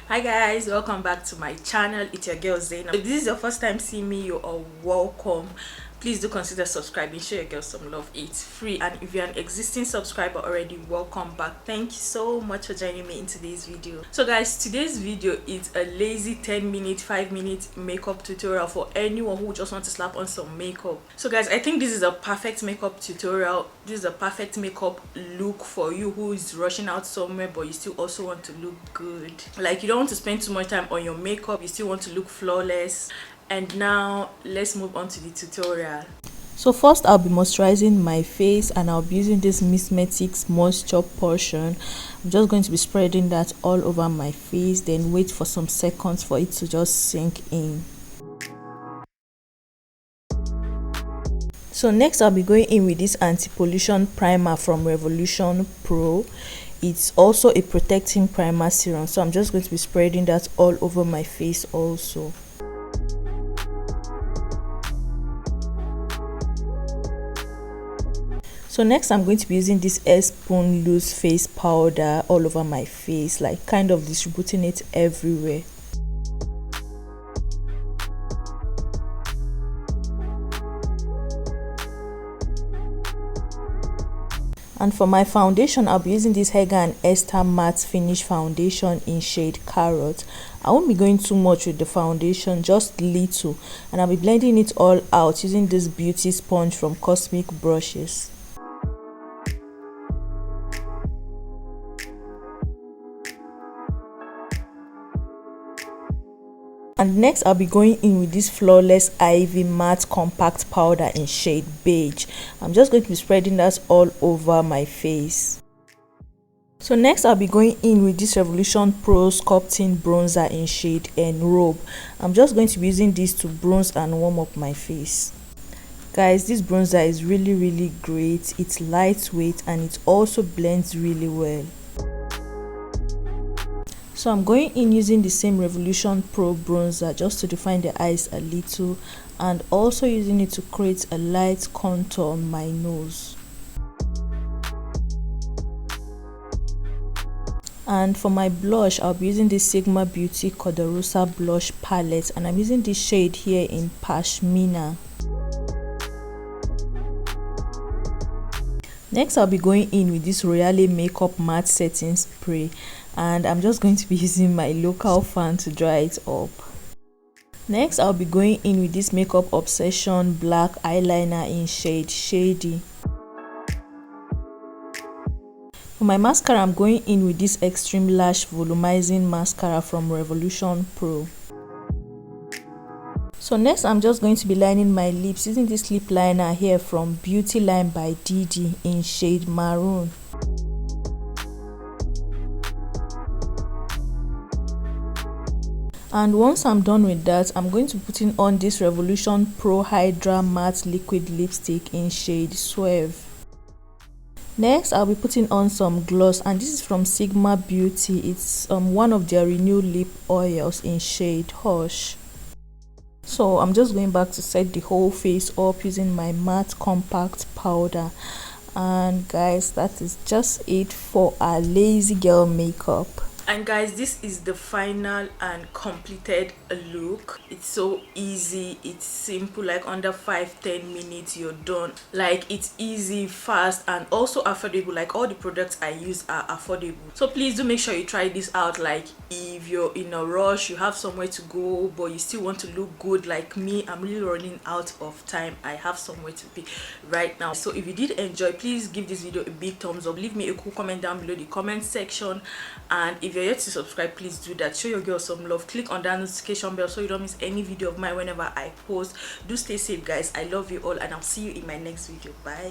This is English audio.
Hi guys, welcome back to my channel. It's your girl Zainab. If this is your first time seeing me, you are welcome. Please do consider subscribing, show your girl some love. It's free, and if you're an existing subscriber already, welcome back. Thank you so much for joining me in today's video. So guys, today's video is a lazy 10-minute 5-minute makeup tutorial for anyone who just wants to slap on some makeup. So guys, I think this is a perfect makeup tutorial. This is a perfect makeup look for you who is rushing out somewhere but you still also want to look good. Like, you don't want to spend too much time on your makeup, you still want to look flawless. And now let's move on to the tutorial. So first I'll be moisturizing my face, and I'll be using this Mismetics moisture portion. I'm just going to be spreading that all over my face, then wait for some seconds for it to just sink in. So next I'll be going in with this anti-pollution primer from Revolution Pro. It's also a protecting primer serum, so I'm just going to be spreading that all over my face also. So next I'm going to be using this spoon loose face powder all over my face, like kind of distributing it everywhere. And for my foundation, I'll be using this Hega & Esther matte finish foundation in shade Carrot. I won't be going too much with the foundation, just little, and I'll be blending it all out using this beauty sponge from Cosmic Brushes. And next I'll be going in with this Flawless Ivy matte compact powder in shade Beige. I'm just going to be spreading that all over my face. So next I'll be going in with this Revolution Pro sculpting bronzer in shade ENROBE. I'm just going to be using this to bronze and warm up my face. Guys, this bronzer is really great. It's lightweight and it also blends really well. So I'm going in using the same Revolution Pro bronzer just to define the eyes a little, and also using it to create a light contour on my nose. And for my blush, I'll be using this Sigma Beauty cor-de-rosa blush palette, and I'm using this shade here in Pashmina. Next I'll be going in with this Royale makeup matte setting spray, and I'm just going to be using my local fan to dry it up. Next I'll be going in with this Makeup Obsession black eyeliner in shade Shady. For my mascara, I'm going in with this Extreme Lash Volumizing mascara from Revolution Pro. So next I'm just going to be lining my lips using this lip liner here from Beauty Line by Didi in shade Maroon. And once I'm done with that, I'm going to be putting on this Revolution Pro Hydra matte liquid lipstick in shade Swerve. Next I'll be putting on some gloss, and this is from Sigma Beauty. It's one of their renewed lip oils in shade Hush. So I'm just going back to set the whole face up using my matte compact powder. And guys, that is just it for our lazy girl makeup. And guys, this is the final and completed look. It's so easy, it's simple, like under 5-10 minutes you're done. Like, it's easy, fast, and also affordable. Like, all the products I use are affordable. So please do make sure you try this out. Like, if you're in a rush, you have somewhere to go but you still want to look good like me, I'm really running out of time. I have somewhere to be right now. So if you did enjoy, please give this video a big thumbs up, leave me a cool comment down below the comment section, and if you're yet to subscribe, please do that. Show your girl some love. Click on that notification bell so you don't miss any video of mine whenever I post. Do stay safe guys. I love you all, and I'll see you in my next video. Bye.